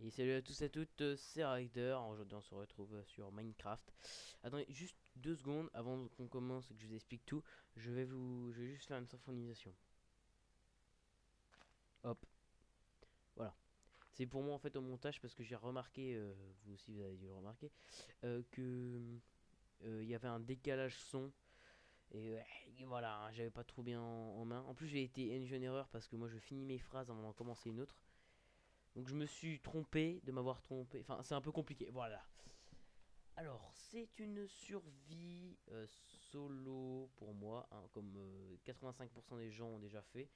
Et salut à tous et à toutes, c'est Rider. Aujourd'hui on se retrouve sur Minecraft. Attendez juste 2 secondes avant qu'on commence et que je vous explique tout. Je vais juste faire une symphonisation. Hop, voilà. C'est pour moi en fait au montage parce que j'ai remarqué, vous aussi vous avez dû le remarquer, que il y avait un décalage son. Et voilà, hein, j'avais pas trop bien en main. En plus j'ai été engine erreur parce que moi je finis mes phrases avant d'en commencer une autre. Donc je me suis trompé de m'avoir trompé. Enfin c'est un peu compliqué, voilà. Alors, c'est une survie solo pour moi, hein, comme 85% des gens ont déjà fait.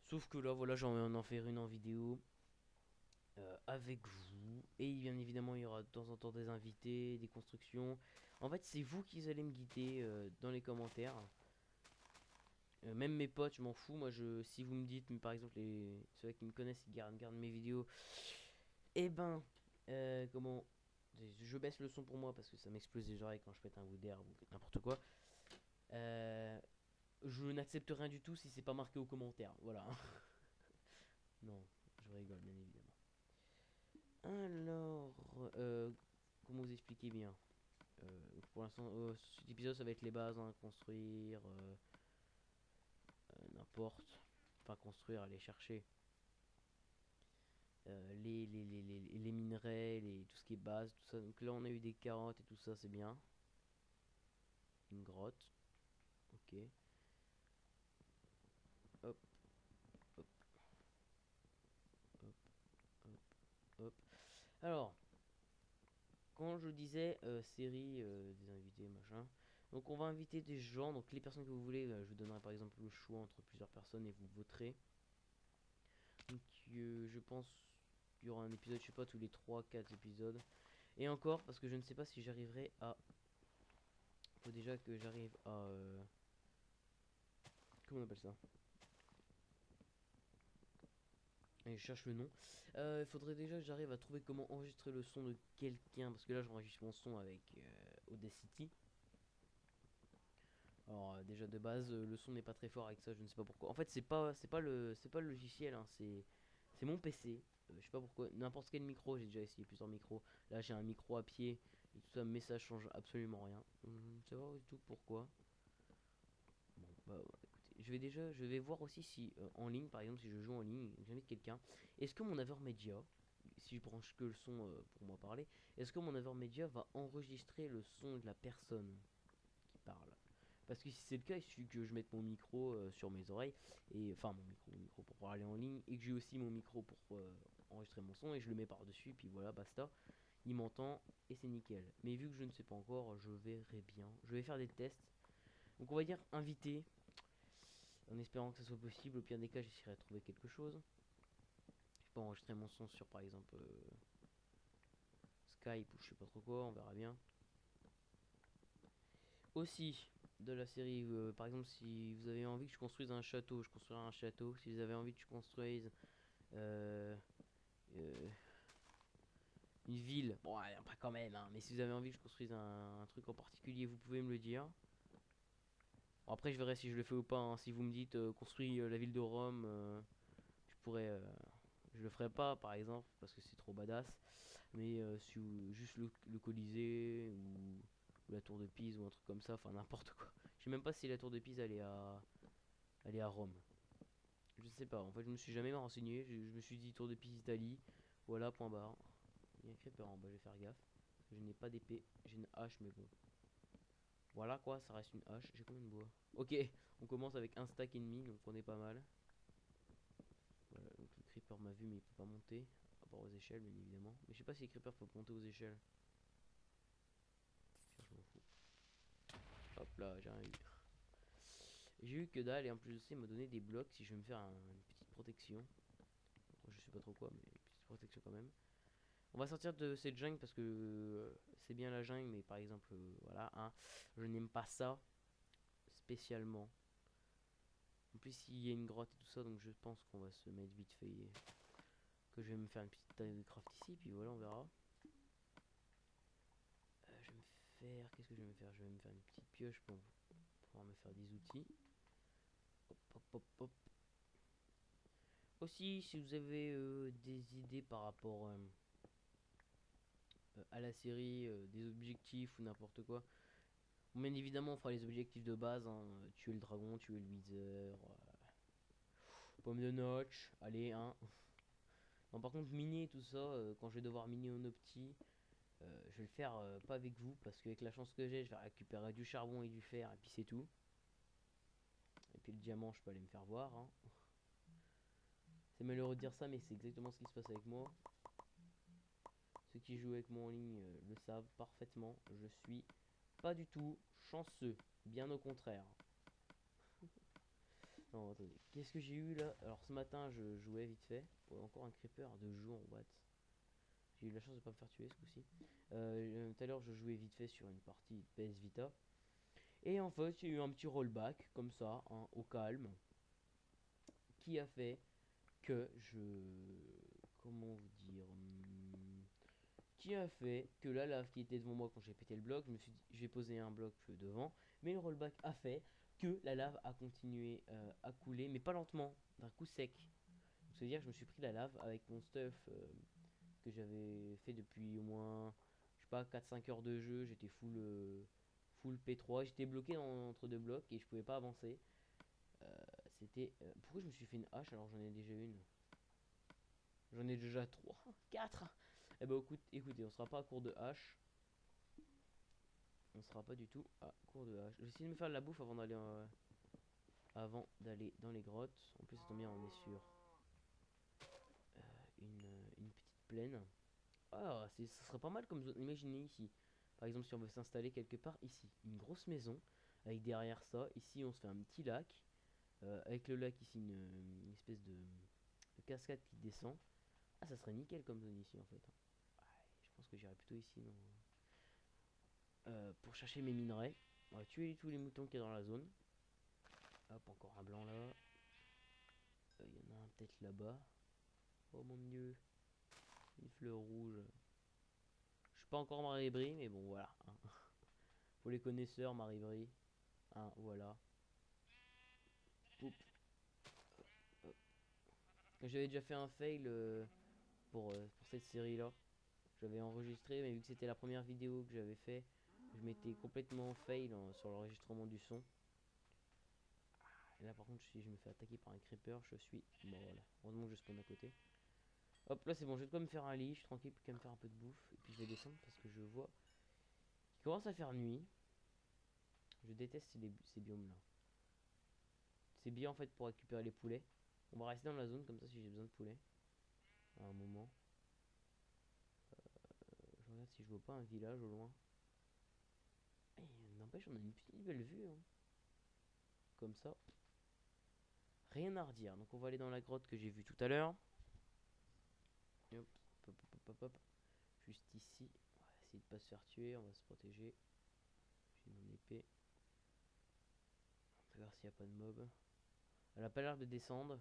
Sauf que là, voilà, j'en vais en faire une en vidéo avec vous. Et bien évidemment, il y aura de temps en temps des invités, des constructions. En fait, c'est vous qui allez me guider dans les commentaires. Même mes potes, je m'en fous. Moi, si vous me dites, par exemple, ceux qui me connaissent, ils gardent mes vidéos. Eh ben, comment. Je baisse le son pour moi parce que ça m'explose les oreilles quand je pète un bout d'air ou n'importe quoi. Euh, je n'accepte rien du tout si c'est pas marqué aux commentaires. Voilà. Non, je rigole bien évidemment. Alors, comment vous expliquer bien. Pour l'instant, cet épisode ça va être les bases, hein, construire, n'importe. Enfin, construire, aller chercher les minerais, tout ce qui est base, tout ça. Donc là, on a eu des carottes et tout ça, c'est bien. Une grotte, ok. Hop, hop, hop, hop, hop. Alors, quand je disais série des invités machin, donc on va inviter des gens, donc les personnes que vous voulez, je vous donnerai par exemple le choix entre plusieurs personnes et vous voterez. Donc je pense qu'il y aura un épisode, je sais pas, tous les 3 4 épisodes. Et encore, parce que je ne sais pas si j'arriverai à... Faut déjà que j'arrive à... comment on appelle ça? Et je cherche le nom. Il faudrait déjà que j'arrive à trouver comment enregistrer le son de quelqu'un, parce que là j'enregistre mon son avec Audacity. Alors déjà de base le son n'est pas très fort avec ça, je ne sais pas pourquoi. En fait c'est pas le logiciel, hein, c'est mon PC. Je sais pas pourquoi. N'importe quel micro, j'ai déjà essayé plusieurs micros. Là j'ai un micro à pied et tout ça, mais ça change absolument rien. Je ne sais pas du tout pourquoi. Bon bah ouais, écoutez, je vais voir aussi si en ligne par exemple si je joue en ligne, j'invite quelqu'un. Est-ce que mon Avermedia, si je branche que le son pour moi parler, est-ce que mon Avermedia va enregistrer le son de la personne qui parle? Parce que si c'est le cas, il suffit que je mette mon micro sur mes oreilles, et enfin mon micro pour pouvoir aller en ligne, et que j'ai aussi mon micro pour enregistrer mon son, et je le mets par-dessus, puis voilà, basta. Il m'entend, et c'est nickel. Mais vu que je ne sais pas encore, je verrai bien. Je vais faire des tests. Donc on va dire invité, en espérant que ça soit possible. Au pire des cas, j'essaierai de trouver quelque chose. Je peux enregistrer mon son sur par exemple Skype ou je sais pas trop quoi, on verra bien. Aussi de la série, par exemple si vous avez envie que je construise un château, je construirai un château. Si vous avez envie que je construise euh, euh, une ville, bon pas quand même, hein, mais si vous avez envie que je construise un truc en particulier, vous pouvez me le dire. Bon, après je verrai si je le fais ou pas, hein. Si vous me dites construis la ville de Rome, je pourrais, je le ferai pas par exemple parce que c'est trop badass. Mais si juste le Colisée ou la tour de Pise ou un truc comme ça, enfin n'importe quoi. Je sais même pas si la tour de Pise elle est à Rome. Je sais pas, en fait je me suis jamais renseigné, je me suis dit tour de Pise Italie, voilà point barre. Il y a un creeper en bas, je vais faire gaffe. Parce que je n'ai pas d'épée, j'ai une hache mais bon. Voilà quoi, ça reste une hache, j'ai combien de bois? Ok, on commence avec un stack et demi, donc on est pas mal. Voilà, donc le creeper m'a vu mais il peut pas monter. À part aux échelles bien évidemment. Mais je sais pas si les creepers peuvent monter aux échelles. Tiens, je m'en fous. Hop là, j'ai rien eu. J'ai eu que dalle et en plus de ça il m'a donné des blocs si je veux me faire une petite protection. Je sais pas trop quoi mais une petite protection quand même. On va sortir de cette jungle parce que c'est bien la jungle, mais par exemple, voilà, hein, je n'aime pas ça spécialement. En plus, il y a une grotte et tout ça, donc je pense qu'on va se mettre vite fait. Que je vais me faire une petite taille de craft ici, puis voilà, on verra. Je vais me faire. Qu'est-ce que je vais me faire? Je vais me faire une petite pioche pour pouvoir me faire des outils. Hop, hop, hop, hop. Aussi, si vous avez des idées par rapport à la série, des objectifs ou n'importe quoi. Bon, bien évidemment, on fera les objectifs de base, hein, tuer le dragon, tuer le wither, pomme de notch, allez, hein. Non, par contre, miner tout ça, quand je vais devoir miner en opti, je vais le faire pas avec vous, parce qu'avec la chance que j'ai, je vais récupérer du charbon et du fer, et puis c'est tout. Et puis le diamant, je peux aller me faire voir, hein. C'est malheureux de dire ça, mais c'est exactement ce qui se passe avec moi. Ceux qui jouent avec moi en ligne le savent parfaitement. Je suis pas du tout chanceux, bien au contraire. Non, attendez, qu'est-ce que j'ai eu là? Alors ce matin, je jouais vite fait. Oh, encore un creeper de jour, what? J'ai eu la chance de pas me faire tuer ce coup-ci. Tout à l'heure, je jouais vite fait sur une partie PS Vita. Et en fait, il y a eu un petit rollback, comme ça, hein, au calme, qui a fait que je... Comment vous dire qui a fait que la lave qui était devant moi quand j'ai pété le bloc, je me suis dit, j'ai posé un bloc devant, mais le rollback a fait que la lave a continué à couler, mais pas lentement, d'un coup sec. C'est-à-dire que je me suis pris la lave avec mon stuff que j'avais fait depuis au moins, je sais pas, 4-5 heures de jeu, j'étais full P3, j'étais bloqué entre deux blocs et je pouvais pas avancer. C'était... pourquoi je me suis fait une hache alors j'en ai déjà une? J'en ai déjà 3, 4. Eh ben écoutez, on sera pas à court de hache. On sera pas du tout à court de hache. Je vais essayer de me faire de la bouffe avant d'aller dans les grottes. En plus, ça tombe bien, on est sur une petite plaine. Ah, ça serait pas mal comme zone. Imaginez ici. Par exemple, si on veut s'installer quelque part ici, une grosse maison avec derrière ça. Ici, on se fait un petit lac. Avec le lac ici, une espèce de cascade qui descend. Ah, ça serait nickel comme zone ici en fait. Ouais, je pense que j'irai plutôt ici non, pour chercher mes minerais. On va tuer tous les moutons qu'il y a dans la zone. Hop, encore un blanc là. Il y en a un peut-être là-bas. Oh mon dieu. Une fleur rouge. Je suis pas encore Maribri, mais bon voilà, hein. Pour les connaisseurs, Maribri. Hein, voilà. Poup. J'avais déjà fait un fail pour cette série là. J'avais enregistré, mais vu que c'était la première vidéo que j'avais fait, je m'étais complètement fail sur l'enregistrement du son. Et là par contre, si je me fais attaquer par un creeper, je suis mort là. Heureusement que je spawn à côté. Hop, là c'est bon, je vais de quoi me faire un lit, je suis tranquille, plus qu'à me faire un peu de bouffe. Et puis je vais descendre parce que je vois qu'il commence à faire nuit. Je déteste ces biomes là. C'est bien en fait pour récupérer les poulets. On va rester dans la zone comme ça si j'ai besoin de poulets. À un moment. Je regarde si je vois pas un village au loin. N'empêche, on a une petite belle vue, hein. Comme ça. Rien à redire. Donc on va aller dans la grotte que j'ai vue tout à l'heure. Hop, hop, hop, hop, hop. Juste ici. On va essayer de pas se faire tuer. On va se protéger. J'ai mon épée. On va voir s'il n'y a pas de mob. Elle a pas l'air de descendre.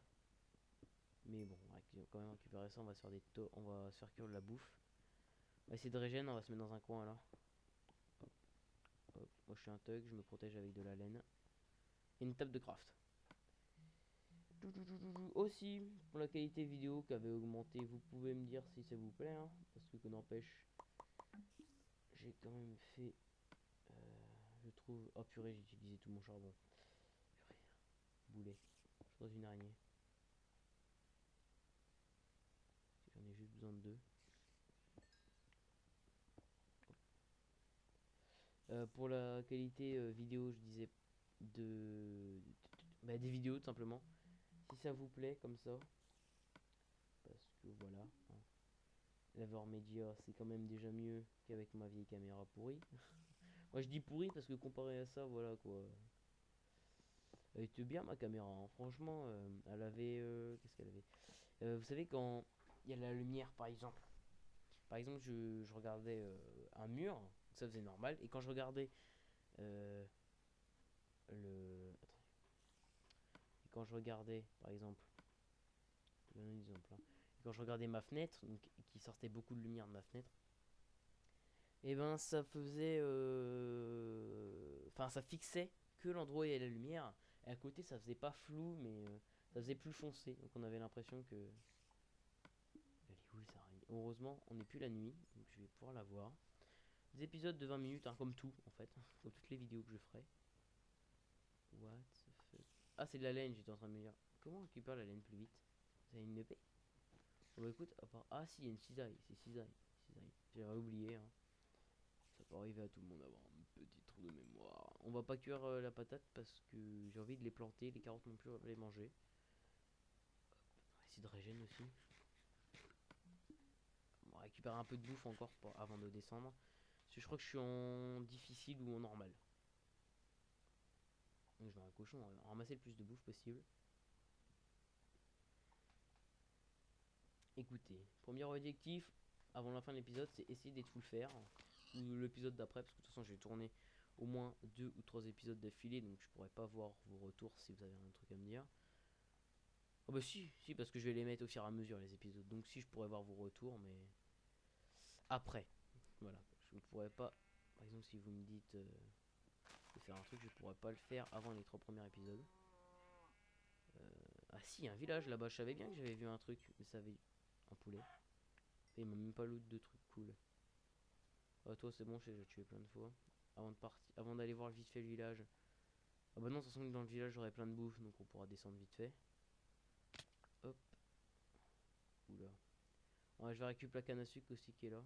Mais bon, on va quand même récupérer ça. On va se faire on va se faire cuire de la bouffe. On va essayer de régénérer. On va se mettre dans un coin là. Hop, hop. Moi je suis un thug. Je me protège avec de la laine. Et une table de craft. Aussi, pour la qualité vidéo qui avait augmenté, vous pouvez me dire si ça vous plaît, hein, parce que n'empêche, j'ai quand même fait, je trouve, oh purée, j'ai utilisé tout mon charbon. Purée, boulet, je suis dans une araignée. J'en ai juste besoin de deux. Pour la qualité vidéo, je disais bah, des vidéos tout simplement. Si ça vous plaît comme ça, parce que voilà, hein, la Media c'est quand même déjà mieux qu'avec ma vieille caméra pourrie. Moi je dis pourri parce que comparé à ça, voilà quoi. Elle était bien ma caméra, hein. Franchement, elle avait. Qu'est-ce qu'elle avait? Vous savez, quand il y a la lumière par exemple. Par exemple, je regardais un mur, ça faisait normal. Et quand je regardais euh, le. Attends. Et quand je regardais par exemple. Je vais donner un exemple, hein. Et quand je regardais ma fenêtre, donc, qui sortait beaucoup de lumière de ma fenêtre, et ben ça faisait. Enfin, ça fixait que l'endroit où il y a la lumière. Et à côté, ça faisait pas flou, mais Ça faisait plus foncé, donc on avait l'impression que... Elle est où les araignées? Heureusement, on n'est plus la nuit, donc je vais pouvoir la voir. Des épisodes de 20 minutes, hein, comme tout, en fait. Comme toutes les vidéos que je ferai. What the fuck? Ah, c'est de la laine, j'étais en train de me dire. Comment on récupère la laine plus vite? Vous avez une épée? Bon, bah écoute, à part... Ah si, il y a une cisaille, c'est cisaille. Cisaille. J'avais oublié, hein. Ça peut arriver à tout le monde d'avoir un petit trou de mémoire. On va pas cuire la patate parce que j'ai envie de les planter. Les carottes non plus, on va les manger. On va essayer de régène aussi. On va récupérer un peu de bouffe encore avant de descendre. Parce que je crois que je suis en difficile ou en normal. Donc je vais un cochon, on va ramasser le plus de bouffe possible. Écoutez, premier objectif avant la fin de l'épisode, c'est essayer d'être full faire. Ou l'épisode d'après, parce que de toute façon j'ai tourné au moins 2 ou 3 épisodes d'affilée, donc je pourrais pas voir vos retours si vous avez un truc à me dire. Oh bah si, si, parce que je vais les mettre au fur et à mesure les épisodes, donc si je pourrais voir vos retours, mais après, voilà, je ne pourrais pas, par exemple si vous me dites de faire un truc, je pourrais pas le faire avant les 3 premiers épisodes. Ah si, un village là-bas, je savais bien que j'avais vu un truc, mais ça avait un poulet. Et il m'a même pas loot de trucs cool. Ah, toi c'est bon, je t'ai déjà tué plein de fois. Avant de partir, avant d'aller voir vite fait le village. Ah bah non, de toute façon dans le village j'aurai plein de bouffe, donc on pourra descendre vite fait. Hop. Oula. Ouais, je vais récupérer la canne à sucre aussi qui est là.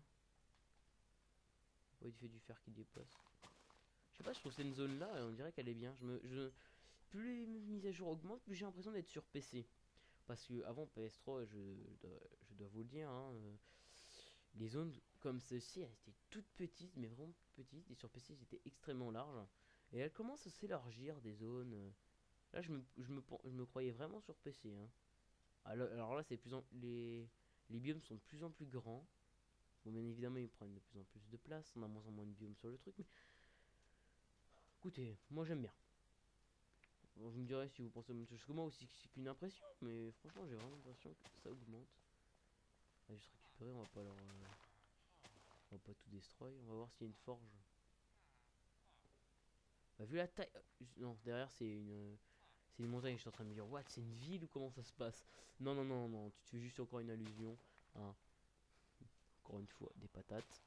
Ouais, il fait du fer qui dépasse. Je sais pas, je trouve cette zone là, on dirait qu'elle est bien. Plus les mises à jour augmentent, plus j'ai l'impression d'être sur PC. Parce que avant PS3, je dois vous le dire, hein, les zones comme ceci, elles étaient toutes petites, mais vraiment petites. Et sur PC, c'était extrêmement large. Et elles commencent à s'élargir des zones. Là, je me croyais vraiment sur PC. Hein. Alors là, les biomes sont de plus en plus grands. Bon, bien évidemment, ils prennent de plus en plus de place. On a moins en moins de biomes sur le truc. Mais écoutez, moi j'aime bien. Bon, vous me direz si vous pensez même chose que moi aussi, c'est qu'une impression. Mais franchement, j'ai vraiment l'impression que ça augmente. On va juste récupérer, on va pas tout destroy. On va voir s'il y a une forge. Bah, vu la taille. Non, derrière, c'est une montagne. Je suis en train de me dire, what, c'est une ville ou comment ça se passe? Non, non, non, non, tu te fais juste encore une allusion. Hein. Encore une fois, des patates.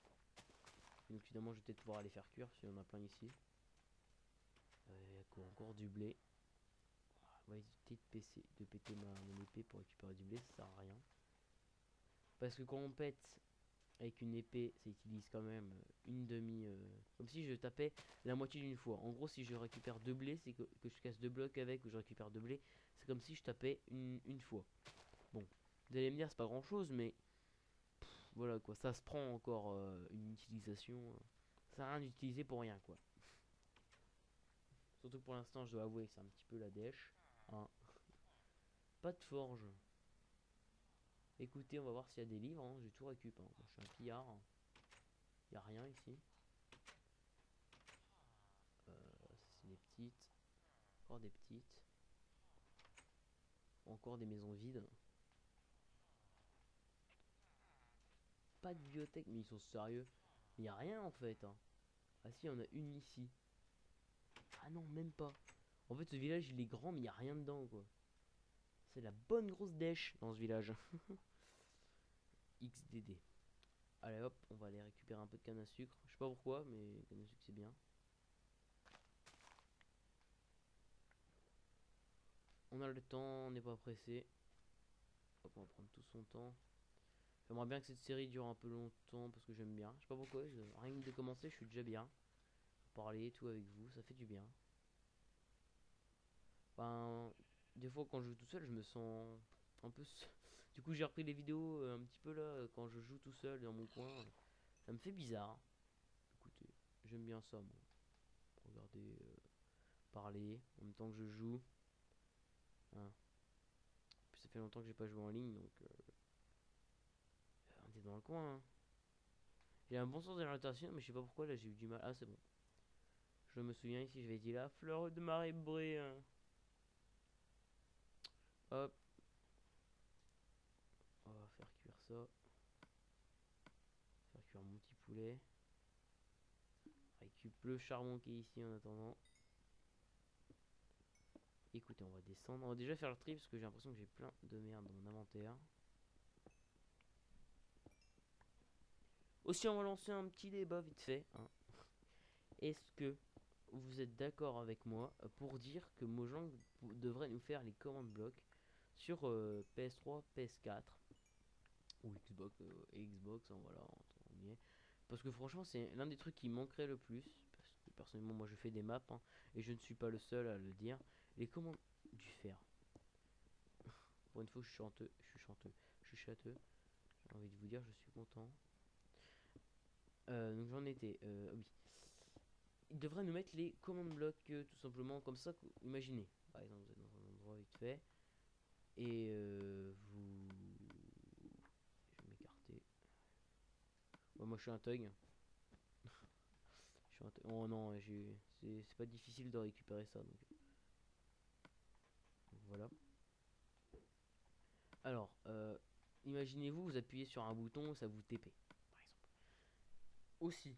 Et donc, évidemment, je vais peut-être pouvoir les faire cuire, s'il y en a plein ici. Il y a quoi encore? Du blé. On va éviter de péter mon épée pour récupérer du blé, ça sert à rien. Parce que quand on pète avec une épée, ça utilise quand même une demi... comme si je tapais la moitié d'une fois. En gros, si je récupère 2 blés, c'est que je casse 2 blocs avec, ou je récupère 2 blés, c'est comme si je tapais une fois. Bon, vous allez me dire, c'est pas grand chose, mais... voilà quoi, ça se prend encore une utilisation. Ça sert à rien d'utiliser pour rien quoi. Surtout que pour l'instant, je dois avouer, c'est un petit peu la dèche. Hein. Pas de forge. Écoutez, on va voir s'il y a des livres. Hein. J'ai tout récup. Hein. Moi, je suis un pillard. Il n'y a rien ici. C'est des petites. Encore des petites. Encore des maisons vides. Pas de bibliothèque, mais ils sont sérieux. Il n'y a rien en fait. Hein. Ah si, il y en a une ici. Ah non, même pas. En fait, ce village, il est grand, mais il n'y a rien dedans quoi. C'est la bonne grosse dèche dans ce village. XDD. Allez hop, on va aller récupérer un peu de canne à sucre. Je sais pas pourquoi, mais canne à sucre c'est bien. On a le temps, on n'est pas pressé. Hop, on va prendre tout son temps. J'aimerais bien que cette série dure un peu longtemps parce que j'aime bien. Je sais pas pourquoi, rien que de commencer, je suis déjà bien. Parler et tout avec vous, ça fait du bien. Enfin, des fois quand je joue tout seul, je me sens un peu... Du coup, j'ai repris les vidéos un petit peu là, quand je joue tout seul dans mon coin. Ça me fait bizarre. Écoutez, j'aime bien ça, moi. Regarder, parler, en même temps que je joue. Hein. Puis ça fait longtemps que j'ai pas joué en ligne, donc... on est dans le coin, hein. J'ai un bon sens de l'orientation, mais je sais pas pourquoi, là j'ai eu du mal. Ah, c'est bon. Je me souviens ici, je vais dire la fleur de Marie Bré. Hein. Hop. On va faire cuire ça. Faire cuire mon petit poulet. Récup le charbon qui est ici en attendant. Écoutez, on va descendre. On va déjà faire le tri parce que j'ai l'impression que j'ai plein de merde dans mon inventaire. Aussi, on va lancer un petit débat vite fait, hein. Est-ce que vous êtes d'accord avec moi pour dire que Mojang devrait nous faire les commandes blocs sur PS3, PS4 ou Xbox, Xbox, hein, voilà, on y est. Parce que franchement, c'est l'un des trucs qui manquerait le plus. Parce que personnellement, moi je fais des maps, hein, et je ne suis pas le seul à le dire. Les commandes du fer. Pour une fois, je suis châteux. J'ai envie de vous dire, je suis content. Donc j'en étais, oui. Il devrait nous mettre les commandes blocs tout simplement comme ça. Imaginez, par exemple, vous êtes dans un endroit vite fait et vous. Je vais m'écarter. Ouais, moi je suis un thug. Oh non, c'est pas difficile de récupérer ça donc voilà. Alors, imaginez-vous, vous appuyez sur un bouton, ça vous TP, par exemple. Aussi,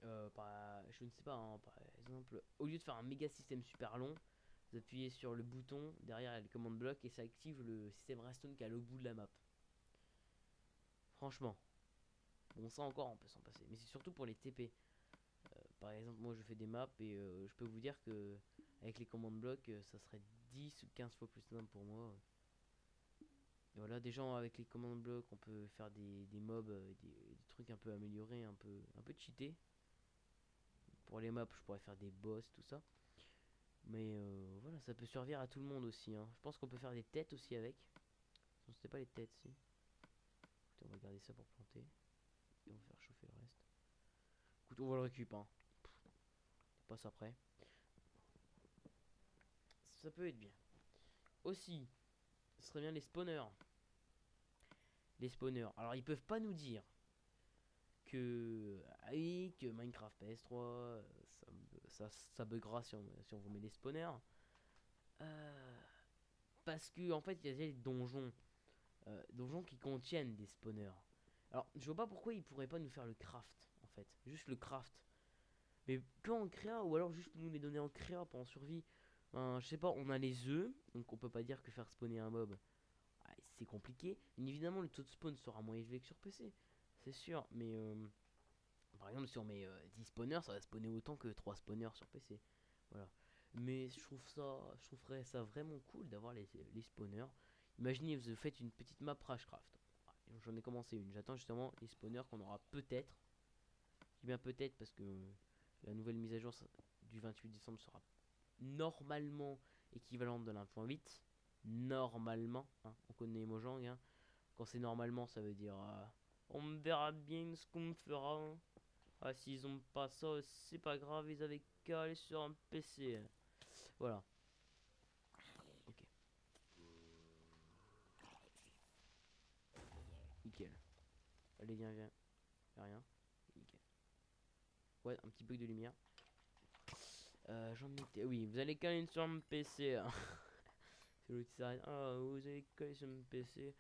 je ne sais pas, hein, par exemple, au lieu de faire un méga système super long, vous appuyez sur le bouton, derrière il y a le commande bloc et ça active le système redstone qui est au bout de la map. Franchement, bon ça encore on peut s'en passer, mais c'est surtout pour les TP. Par exemple, moi je fais des maps et je peux vous dire que avec les commandes blocs, ça serait 10 ou 15 fois plus simple pour moi. Et voilà, déjà avec les commandes blocs, on peut faire des mobs, des trucs un peu améliorés, un peu cheatés. Pour les maps, je pourrais faire des boss, tout ça. Mais voilà, ça peut servir à tout le monde aussi, hein. Je pense qu'on peut faire des têtes aussi avec. Non, c'était pas les têtes, si. Écoutez, on va garder ça pour planter. Et on va faire chauffer le reste. Écoute, on va le récupérer, hein. On passe après. Ça peut être bien. Aussi, ce serait bien les spawners. Les spawners. Alors, ils peuvent pas nous dire que, ah oui, que Minecraft PS3, ça buggera si on vous met des spawners. Euh, Parce que, en fait, il y a des donjons qui contiennent des spawners. Alors, je vois pas pourquoi ils pourraient pas nous faire le craft, en fait. Juste le craft. Mais que en créa, ou alors juste nous les donner en créa pour en survie. Je sais pas, on a les œufs, donc on peut pas dire que faire spawner un mob, c'est compliqué. Bien évidemment, le taux de spawn sera moins élevé que sur PC, c'est sûr. Mais par exemple, si on met 10 spawners, ça va spawner autant que 3 spawners sur PC. Voilà. Mais je trouverais ça vraiment cool d'avoir les spawners. Imaginez, vous faites une petite map Rashcraft. J'en ai commencé une. J'attends justement les spawners qu'on aura peut-être. Je dis bien peut-être parce que la nouvelle mise à jour du 28 décembre sera normalement équivalente de l'1.8. Normalement, hein, on connaît Mojang, hein. Quand c'est normalement, ça veut dire on verra bien ce qu'on fera, hein. Ah, s'ils ont pas ça, c'est pas grave, ils avaient qu'à aller sur un PC. Voilà. Ok. Nickel. Allez, viens. Y'a rien. Nickel. Ouais, un petit bug de lumière. J'en étais. Oui, vous allez caler sur un PC, hein. C'est l'autre qui s'arrête. Ah, vous allez caler sur un PC.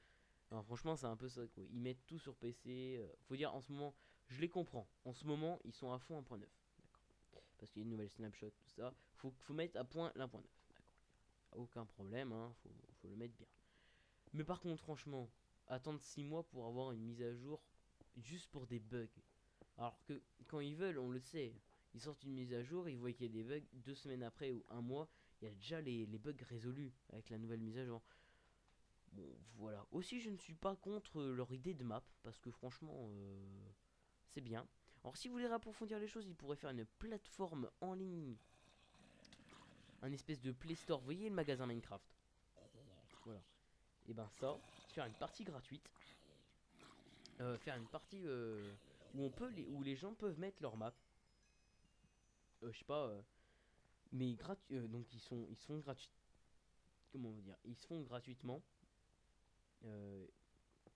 Non, franchement, c'est un peu ça, quoi. Ils mettent tout sur PC. Faut dire, en ce moment, je les comprends. En ce moment, ils sont à fond 1.9. D'accord. Parce qu'il y a une nouvelle snapshot, tout ça. Faut mettre à point l'1.9. D'accord. Aucun problème, hein. Faut le mettre bien. Mais par contre, franchement, attendre 6 mois pour avoir une mise à jour juste pour des bugs. Alors que quand ils veulent, on le sait. Ils sortent une mise à jour, ils voient qu'il y a des bugs. 2 semaines après ou un mois, il y a déjà les bugs résolus avec la nouvelle mise à jour. Bon, voilà. Aussi, je ne suis pas contre leur idée de map, parce que franchement, c'est bien. Alors, si vous voulez approfondir les choses, ils pourraient faire une plateforme en ligne. Un espèce de Play Store. Vous voyez le magasin Minecraft? Voilà. Et ben ça, faire une partie gratuite. Faire une partie où les gens peuvent mettre leur map. Je sais pas, mais donc ils sont gratuits. Comment on veut dire? Ils se font gratuitement. Euh,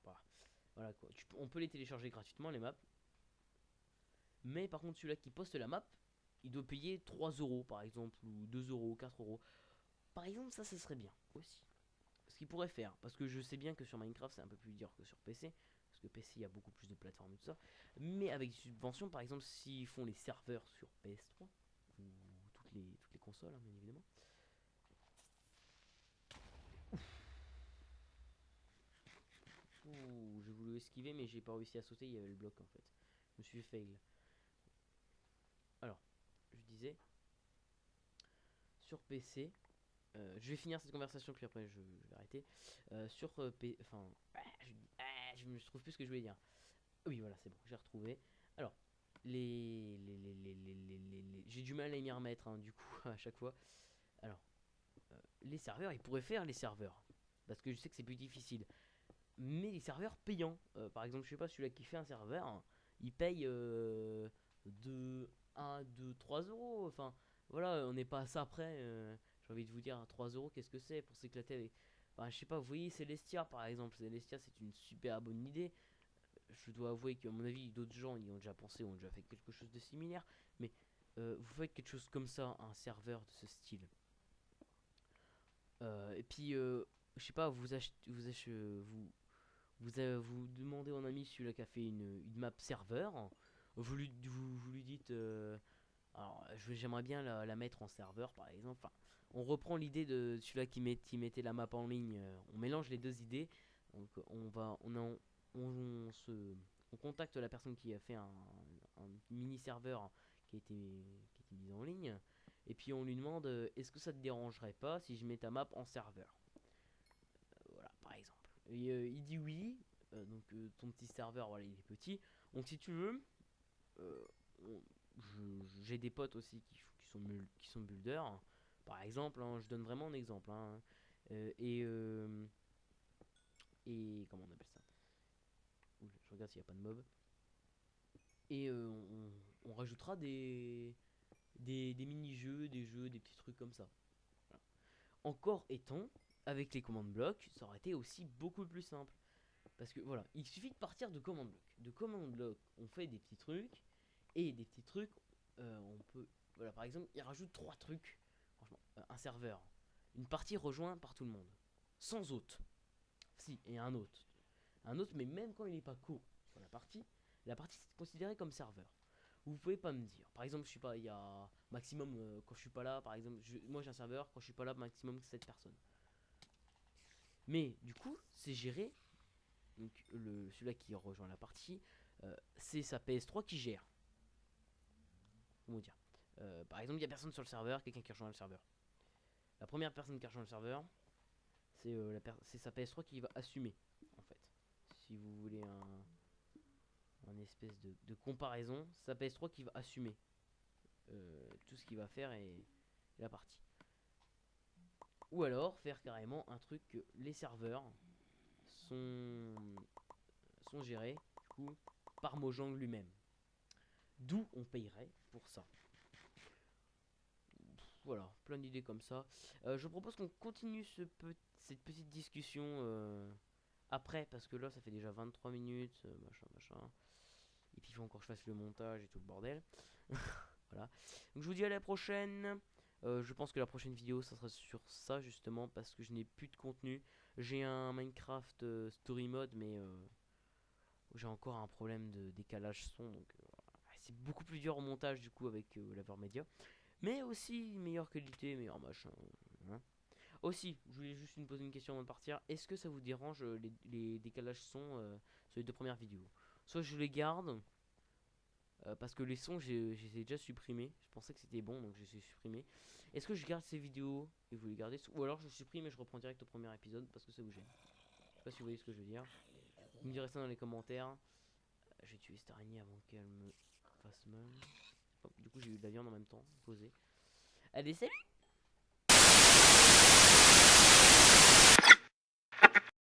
Voilà, voilà quoi. On peut les télécharger gratuitement les maps. Mais par contre, celui-là qui poste la map, il doit payer 3 euros par exemple, ou 2 euros, 4 euros. Par exemple, ça serait bien aussi. Ce qu'il pourrait faire, parce que je sais bien que sur Minecraft c'est un peu plus dur que sur PC, parce que PC il y a beaucoup plus de plateformes et tout ça. Mais avec des subventions, par exemple, s'ils font les serveurs sur PS3, ou toutes les consoles, hein, bien évidemment, où j'ai voulu esquiver, mais j'ai pas réussi à sauter. Il y avait le bloc en fait. Je me suis fait fail. Alors, je disais sur PC. Je vais finir cette conversation puis après je vais arrêter. Sur enfin, je me trouve plus ce que je voulais dire. Oui, voilà, c'est bon, j'ai retrouvé. Alors, j'ai du mal à m'y remettre, hein, du coup, à chaque fois. Alors, les serveurs, ils pourraient faire les serveurs. Parce que je sais que c'est plus difficile. Mais les serveurs payants. Par exemple, je sais pas, celui-là qui fait un serveur, hein, il paye de 1, 2, 3 euros. Enfin, voilà, on n'est pas à ça près. J'ai envie de vous dire, 3 euros, qu'est-ce que c'est pour s'éclater avec. Enfin, je sais pas, vous voyez, Celestia par exemple. Celestia, c'est une super bonne idée. Je dois avouer qu'à mon avis, d'autres gens y ont déjà pensé, ont déjà fait quelque chose de similaire. Mais vous faites quelque chose comme ça, un serveur de ce style. Et puis, je sais pas, vous demandez en ami celui-là qui a fait une map serveur. Vous lui dites, alors j'aimerais bien la mettre en serveur par exemple. Enfin, on reprend l'idée de celui-là qui mettait la map en ligne. On mélange les deux idées. Donc on se, on contacte la personne qui a fait un mini serveur qui a été mis en ligne. Et puis on lui demande, est-ce que ça te dérangerait pas si je mets ta map en serveur? Voilà, par exemple. Et il dit oui. Donc ton petit serveur, voilà, il est petit. Donc si tu veux, euh, on- j'ai des potes aussi qui sont builders. Par exemple, hein, je donne vraiment un exemple. Hein. Euh, et, euh, et comment on appelle ça? Oula, je regarde s'il n'y a pas de mob. Et on rajoutera des mini-jeux, des jeux, des petits trucs comme ça. Voilà. Encore étant, avec les commandes blocs, ça aurait été aussi beaucoup plus simple. Parce que voilà, il suffit de partir de commande bloc. De commande bloc, on fait des petits trucs. Et des petits trucs, on peut. Voilà, par exemple, il rajoute trois trucs. Franchement, un serveur. Une partie rejointe par tout le monde. Sans hôte. Si, et un hôte. Un hôte, mais même quand il n'est pas co sur la partie c'est considérée comme serveur. Vous pouvez pas me dire. Par exemple, je sais pas, il y a maximum quand je suis pas là, par exemple, moi j'ai un serveur, quand je suis pas là, maximum 7 personnes. Mais du coup, c'est géré. Donc celui-là qui rejoint la partie, c'est sa PS3 qui gère. Comment dire. Par exemple, il y a personne sur le serveur, quelqu'un qui rejoint le serveur. La première personne qui rejoint le serveur, c'est sa PS3 qui va assumer, en fait. Si vous voulez un espèce de comparaison, c'est sa PS3 qui va assumer tout ce qu'il va faire et la partie. Ou alors faire carrément un truc que les serveurs sont, sont gérés du coup par Mojang lui-même. D'où on payerait pour ça. Voilà, plein d'idées comme ça. Je propose qu'on continue cette petite discussion après, parce que là ça fait déjà 23 minutes, machin, machin. Et puis il faut encore que je fasse le montage et tout le bordel. Voilà. Donc je vous dis à la prochaine. Je pense que la prochaine vidéo ça sera sur ça justement parce que je n'ai plus de contenu. J'ai un Minecraft Story Mode mais j'ai encore un problème de décalage son donc c'est beaucoup plus dur au montage du coup avec la Media. Mais aussi meilleure qualité, meilleur machin. Hein. Aussi, je voulais juste poser une question avant de partir. Est-ce que ça vous dérange les décalages son sur les deux premières vidéos? Soit je les garde, parce que les sons, j'ai déjà supprimés. Je pensais que c'était bon, donc je les ai supprimés. Est-ce que je garde ces vidéos et vous les gardez? Ou alors je supprime et je reprends direct au premier épisode parce que ça vous gêne. Je sais pas si vous voyez ce que je veux dire. Vous me direz ça dans les commentaires. Je vais tuer cette araignée avant qu'elle me fasse mal. Hop, du coup, j'ai eu de la viande en même temps, posée. Allez, salut!